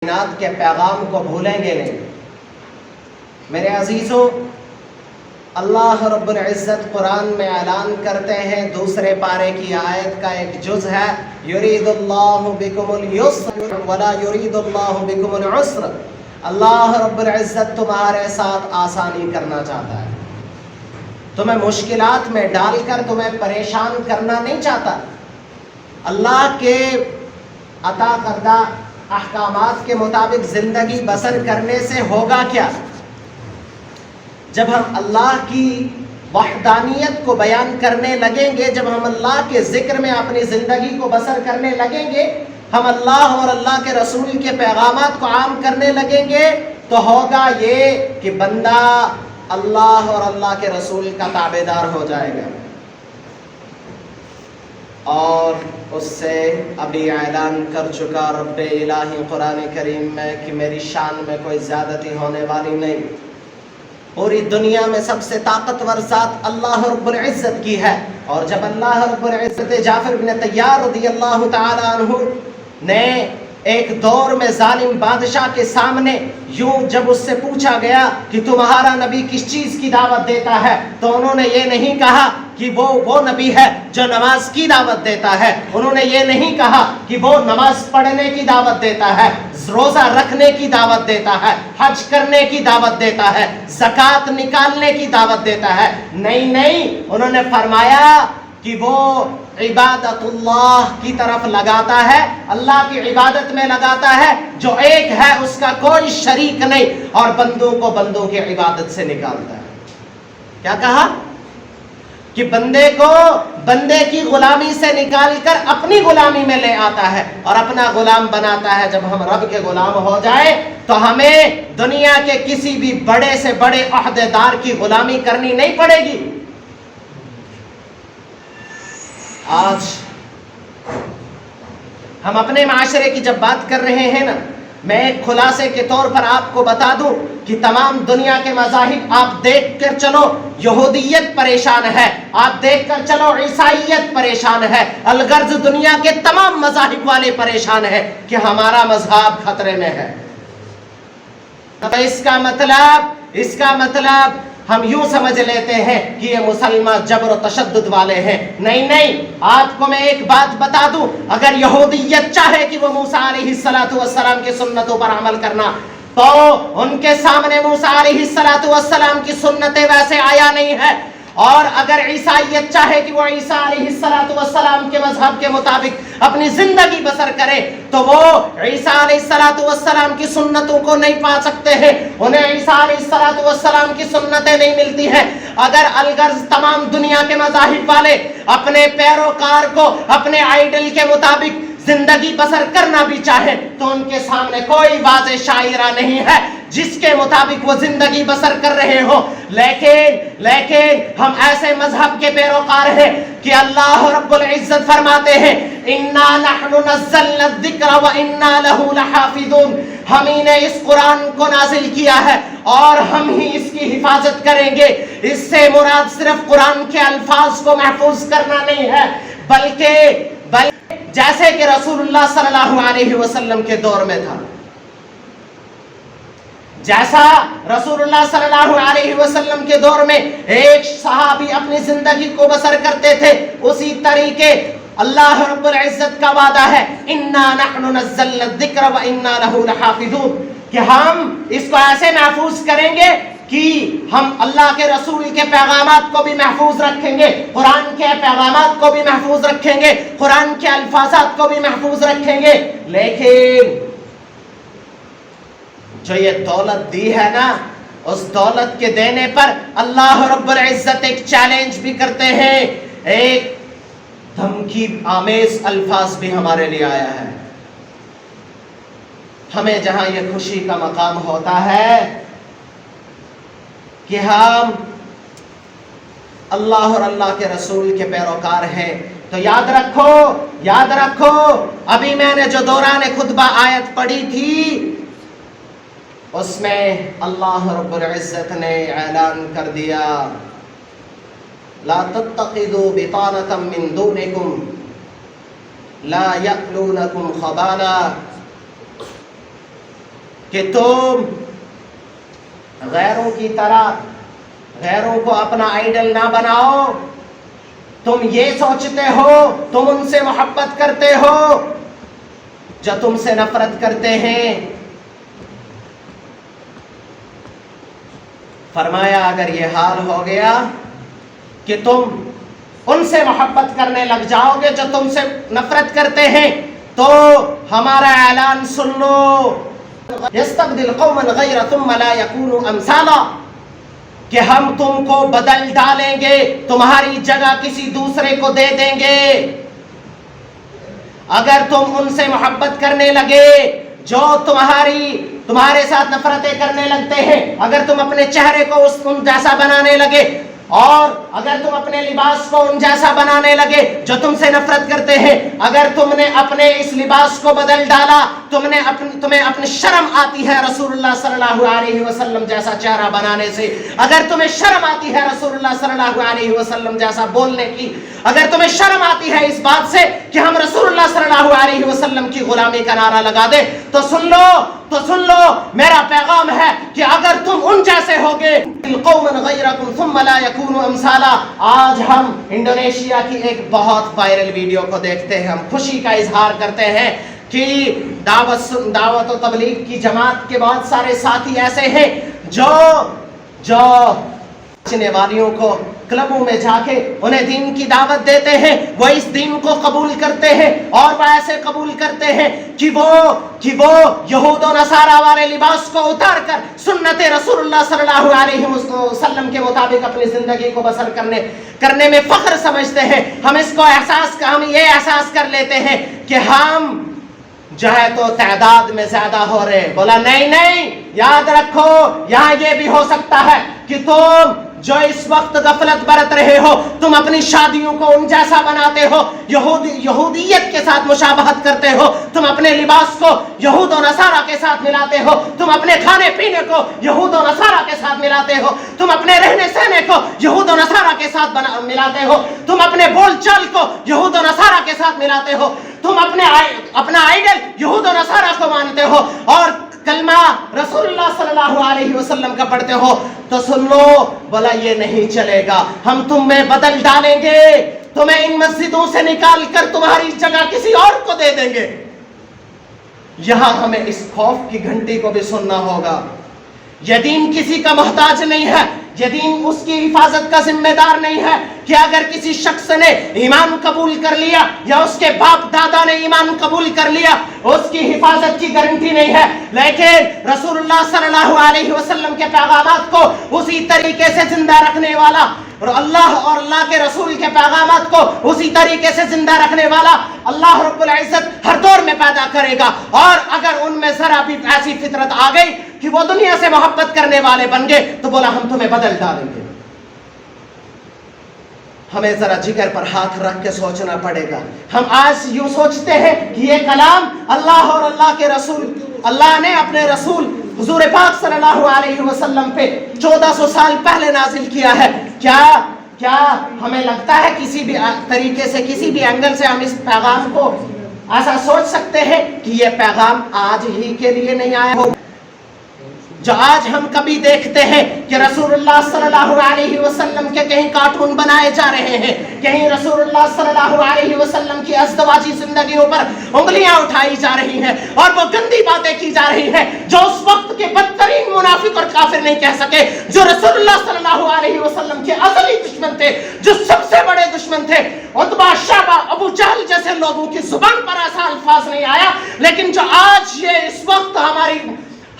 کائنات کے پیغام کو بھولیں گے نہیں۔ میرے عزیزوں، اللہ رب العزت قرآن میں اعلان کرتے ہیں، دوسرے پارے کی آیت کا ایک جز ہے، یرید اللہ بکم اليسر ولا یرید اللہ بکم العسر۔ اللہ رب العزت تمہارے ساتھ آسانی کرنا چاہتا ہے، تمہیں مشکلات میں ڈال کر تمہیں پریشان کرنا نہیں چاہتا۔ اللہ کے عطا کردہ احکامات کے مطابق زندگی بسر کرنے سے ہوگا کیا؟ جب ہم اللہ کی وحدانیت کو بیان کرنے لگیں گے، جب ہم اللہ کے ذکر میں اپنی زندگی کو بسر کرنے لگیں گے، ہم اللہ اور اللہ کے رسول کے پیغامات کو عام کرنے لگیں گے، تو ہوگا یہ کہ بندہ اللہ اور اللہ کے رسول کا تابعدار ہو جائے گا، اور اس سے ابھی اعلان کر چکا رب الہی قرآن کریم میں کہ میری شان میں کوئی زیادتی ہونے والی نہیں۔ پوری دنیا میں سب سے طاقتور ذات اللہ رب العزت کی ہے، اور جب اللہ رب العزت جعفر بن طیار رضی اللہ تعالی عنہ نے ایک دور میں ظالم بادشاہ کے سامنے یوں جب اس سے پوچھا گیا کہ تمہارا نبی کس چیز کی دعوت دیتا ہے، تو انہوں نے یہ نہیں کہا کہ وہ نبی ہے جو نماز کی دعوت دیتا ہے، انہوں نے یہ نہیں کہا کہ وہ نماز پڑھنے کی دعوت دیتا ہے، روزہ رکھنے کی دعوت دیتا ہے، حج کرنے کی دعوت دیتا ہے، زکوٰۃ نکالنے کی دعوت دیتا ہے۔ نہیں، انہوں نے فرمایا کہ وہ عبادت اللہ کی طرف لگاتا ہے، اللہ کی عبادت میں لگاتا ہے جو ایک ہے، اس کا کوئی شریک نہیں، اور بندوں کو بندوں کی عبادت سے نکالتا ہے۔ کیا کہا؟ کہ بندے کو بندے کی غلامی سے نکال کر اپنی غلامی میں لے آتا ہے اور اپنا غلام بناتا ہے۔ جب ہم رب کے غلام ہو جائے تو ہمیں دنیا کے کسی بھی بڑے سے بڑے عہدیدار کی غلامی کرنی نہیں پڑے گی۔ آج ہم اپنے معاشرے کی جب بات کر رہے ہیں نا، میں ایک خلاصے کے طور پر آپ کو بتا دوں کہ تمام دنیا کے مذاہب آپ دیکھ کر چلو، یہودیت پریشان ہے، آپ دیکھ کر چلو عیسائیت پریشان ہے، الغرض دنیا کے تمام مذاہب والے پریشان ہیں کہ ہمارا مذہب خطرے میں ہے۔ اس کا مطلب ہم یوں سمجھ لیتے ہیں کہ یہ مسلمان جبر و تشدد والے ہیں۔ نہیں، آپ کو میں ایک بات بتا دوں، اگر یہودیت چاہے کہ وہ موسیٰ علیہ السلام کی سنتوں پر عمل کرنا، تو ان کے سامنے موسیٰ علیہ السلام کی سنتیں ویسے آیا نہیں ہے، اور اگر عیسائیت چاہے کہ وہ عیسیٰ علیہ السلام کے مذہب کے مطابق اپنی زندگی بسر کرے، تو وہ عیسیٰ علیہ السلام کی سنتوں کو نہیں پا سکتے ہیں، انہیں عیسیٰ علیہ السلام کی سنتیں نہیں ملتی ہیں۔ اگر الغرض تمام دنیا کے مذاہب والے اپنے پیروکار کو اپنے آئیڈل کے مطابق زندگی بسر کرنا بھی چاہیں، تو ان کے سامنے کوئی واضح شاعرہ نہیں ہے جس کے مطابق وہ زندگی بسر کر رہے ہوں۔ لیکن ہم ایسے مذہب کے پیروکار ہیں کہ اللہ رب العزت فرماتے ہیں، اِنَّا نَحْنُ نَزَّلْنَا الذِّكْرَ وَإِنَّا لَهُ لَحَافِظُونَ، ہم ہی نے اس قرآن کو نازل کیا ہے اور ہم ہی اس کی حفاظت کریں گے۔ اس سے مراد صرف قرآن کے الفاظ کو محفوظ کرنا نہیں ہے، بلکہ جیسے کہ رسول اللہ صلی اللہ علیہ وسلم کے دور میں تھا، جیسا رسول اللہ صلی اللہ علیہ وسلم کے دور میں ایک صحابی اپنی زندگی کو بسر کرتے تھے، اسی طریقے اللہ رب العزت کا وعدہ ہے، اِنَّا نَحْنُ نَزَّلْنَا الذِّكْرَ وَإِنَّا لَهُ لَحَافِظُونَ، کہ ہم اس کو ایسے محفوظ کریں گے کہ ہم اللہ کے رسول کے پیغامات کو بھی محفوظ رکھیں گے، قرآن کے پیغامات کو بھی محفوظ رکھیں گے، قرآن کے الفاظات کو بھی محفوظ رکھیں گے۔ لیکن جو یہ دولت دی ہے نا، اس دولت کے دینے پر اللہ رب العزت ایک چیلنج بھی کرتے ہیں، ایک دھمکی آمیز الفاظ بھی ہمارے لیے آیا ہے۔ ہمیں جہاں یہ خوشی کا مقام ہوتا ہے کہ ہم اللہ اور اللہ کے رسول کے پیروکار ہیں، تو یاد رکھو ابھی میں نے جو دوران خطبہ آیت پڑھی تھی، اس میں اللہ رب العزت نے اعلان کر دیا، لا تتخذوا بطانة من دونكم لا يألونكم خبالا کہ تم غیروں کی طرح غیروں کو اپنا آئیڈل نہ بناؤ. تم یہ سوچتے ہو تم ان سے محبت کرتے ہو جو تم سے نفرت کرتے ہیں. فرمایا اگر یہ حال ہو گیا کہ تم ان سے محبت کرنے لگ جاؤ گے جو تم سے نفرت کرتے ہیں تو ہمارا اعلان سن لو. یستبدل قوما غیر ثم لا یکونوا امثالا، کہ ہم تم کو بدل ڈالیں گے، تمہاری جگہ کسی دوسرے کو دے دیں گے. اگر تم ان سے محبت کرنے لگے جو تمہارے ساتھ نفرتیں کرنے لگتے ہیں، اگر تم اپنے چہرے کو ان جیسا بنانے لگے اور اگر تم اپنے لباس کو ان جیسا بنانے لگے جو تم سے نفرت کرتے ہیں، اگر تم نے اپنے اس لباس کو بدل ڈالا، تمہیں اپنی شرم آتی ہے رسول اللہ صلی اللہ علیہ وسلم جیسا چہرہ بنانے سے، اگر تمہیں شرم آتی ہے رسول اللہ صلی اللہ علیہ وسلم جیسا بولنے کی، اگر تمہیں شرم آتی ہے اس بات سے کہ ہم رسول اللہ صلی اللہ علیہ وسلم کی غلامی کا نعرہ لگا دیں، تو سن لو میرا پیغام ہے کہ اگر تم ان جیسے ہوگے قوما غیرکم ثم لا یکونوا امثالا. آج ہم انڈونیشیا کی ایک بہت وائرل ویڈیو کو دیکھتے ہیں. ہم خوشی کا اظہار کرتے ہیں کہ دعوت و تبلیغ کی جماعت کے بہت سارے ساتھی ایسے ہیں جو ناچنے والیوں کو کلبوں میں جا کے انہیں دین کی دعوت دیتے ہیں، وہ اس دین کو قبول کرتے ہیں اور وہ ایسے قبول کرتے ہیں کہ وہ یہود و نصارہ والے لباس کو اتار کر سنت رسول اللہ صلی اللہ علیہ وسلم کے مطابق اپنی زندگی کو بسر کرنے میں فخر سمجھتے ہیں. ہم یہ احساس کر لیتے ہیں کہ ہم جو ہے تو تعداد میں زیادہ ہو رہے. بولا نہیں، یاد رکھو یہاں یہ بھی ہو سکتا ہے کہ تم جو اس وقت غفلت برت رہے ہو، تم اپنی شادیوں کو ان جیسا بناتے ہو، یہودیت کے ساتھ مشابہت کرتے ہو، تم اپنے لباس کو یہود و نصارہ کے ساتھ ملاتے ہو، تم اپنے کھانے پینے کو یہود و نصارہ کے ساتھ ملاتے ہو، تم اپنے رہنے سہنے کو یہود و نصارہ کے ساتھ ملاتے ہو، تم اپنے بول چال کو یہود و نصارہ کے ساتھ ملاتے ہو، تم اپنا آئیڈل یہود و نصارہ کو مانتے ہو اور کلمہ رسول اللہ صلی اللہ علیہ وسلم کا پڑھتے ہو. تو سن لو، بولا یہ نہیں چلے گا، ہم تم میں بدل ڈالیں گے، تمہیں ان مسجدوں سے نکال کر تمہاری جگہ کسی اور کو دے دیں گے. یہاں ہمیں اس خوف کی گھنٹی کو بھی سننا ہوگا. یہ دین کسی کا محتاج نہیں ہے، یہ دین اس کی حفاظت کا ذمہ دار نہیں ہے کہ اگر کسی شخص نے ایمان قبول کر لیا یا اس کے باپ دادا نے ایمان قبول کر لیا اس کی حفاظت کی گارنٹی نہیں ہے. لیکن رسول اللہ صلی اللہ علیہ وسلم کے پیغامات کو اسی طریقے سے زندہ رکھنے والا اور اللہ کے رسول کے پیغامات کو اسی طریقے سے زندہ رکھنے والا اللہ رب العزت ہر دور میں پیدا کرے گا. اور اگر ان میں ذرا بھی ایسی فطرت آ گئی کہ وہ دنیا سے محبت کرنے والے بن گئے تو بولا ہم تمہیں بدل ڈالیں گے. ہمیں ذرا جگر پر ہاتھ رکھ کے سوچنا پڑے گا. ہم آج یوں سوچتے ہیں کہ یہ کلام اللہ اور اللہ کے رسول، اللہ نے اپنے رسول حضور پاک صلی اللہ علیہ وسلم پہ 1400 سال پہلے نازل کیا ہے. کیا ہمیں لگتا ہے کسی بھی طریقے سے کسی بھی اینگل سے ہم اس پیغام کو ایسا سوچ سکتے ہیں کہ یہ پیغام آج ہی کے لیے نہیں آیا ہو؟ جو آج ہم کبھی دیکھتے ہیں کہ رسول اللہ صلی اللہ علیہ وسلم کے کہیں کارٹون بنائے جا رہے ہیں، کہیں رسول اللہ صلی اللہ علیہ وسلم کی ازدواجی زندگیوں پر انگلیاں اٹھائی جا رہی ہیں اور وہ گندی باتیں کی جا رہی ہیں جو اس وقت کے بدترین منافق اور کافر نہیں کہہ سکے، جو رسول اللہ صلی اللہ علیہ وسلم کے ازلی دشمن تھے، جو سب سے بڑے دشمن تھے. عتبہ، شیبہ، ابو جہل جیسے لوگوں کی زبان پر ایسا الفاظ نہیں آیا، لیکن جو آج یہ اس وقت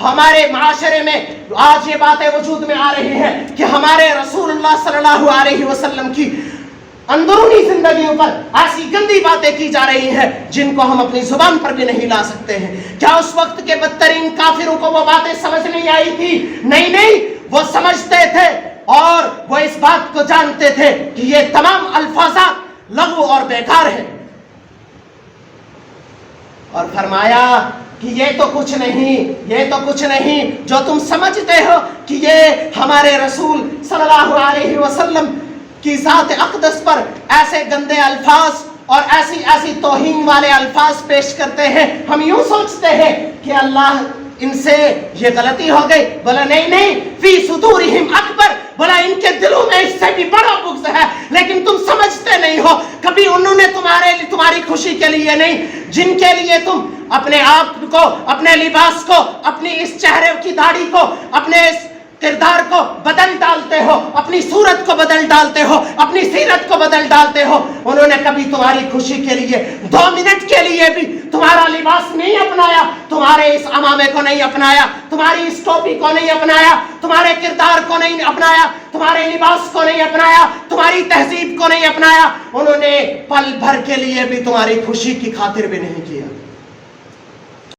ہمارے معاشرے میں آج یہ باتیں وجود میں آ رہی ہیں کہ ہمارے رسول اللہ صلی اللہ علیہ وسلم کی اندرونی زندگیوں پر ایسی گندی باتیں کی جا رہی ہیں جن کو ہم اپنی زبان پر بھی نہیں لا سکتے ہیں. کیا اس وقت کے بدترین کافروں کو وہ باتیں سمجھ نہیں آئی تھی؟ نہیں، وہ سمجھتے تھے اور وہ اس بات کو جانتے تھے کہ یہ تمام الفاظات لغو اور بیکار ہیں. اور فرمایا کہ یہ تو کچھ نہیں جو تم سمجھتے ہو کہ یہ ہمارے رسول صلی اللہ علیہ وسلم کی ذات اقدس پر ایسے گندے الفاظ اور ایسی توہین والے الفاظ پیش کرتے ہیں. ہم یوں سوچتے ہیں کہ اللہ ان سے یہ غلطی ہو گئی. بولا نہیں نہیں, فی صدورہم اکبر, بولا ان کے دلوں میں اس سے بھی بڑا بغض ہے, لیکن تم سمجھتے نہیں ہو. کبھی انہوں نے تمہاری خوشی کے لیے نہیں, جن کے لیے تم اپنے آپ کو, اپنے لباس کو, اپنی اس چہرے کی داڑھی کو, اپنے اس کردار کو بدل ڈالتے ہو, اپنی صورت کو بدل ڈالتے ہو, اپنی سیرت کو بدل ڈالتے ہو, انہوں نے کبھی تمہاری خوشی کے لیے 2 منٹ کے لیے بھی تمہارا لباس نہیں اپنایا, تمہارے اس عمامے کو نہیں اپنایا, تمہاری اس ٹوپی کو نہیں اپنایا, تمہارے کردار کو نہیں اپنایا, تمہارے لباس کو نہیں اپنایا, تمہاری تہذیب کو نہیں اپنایا. انہوں نے پل بھر کے لیے بھی تمہاری خوشی کی خاطر بھی نہیں کیا.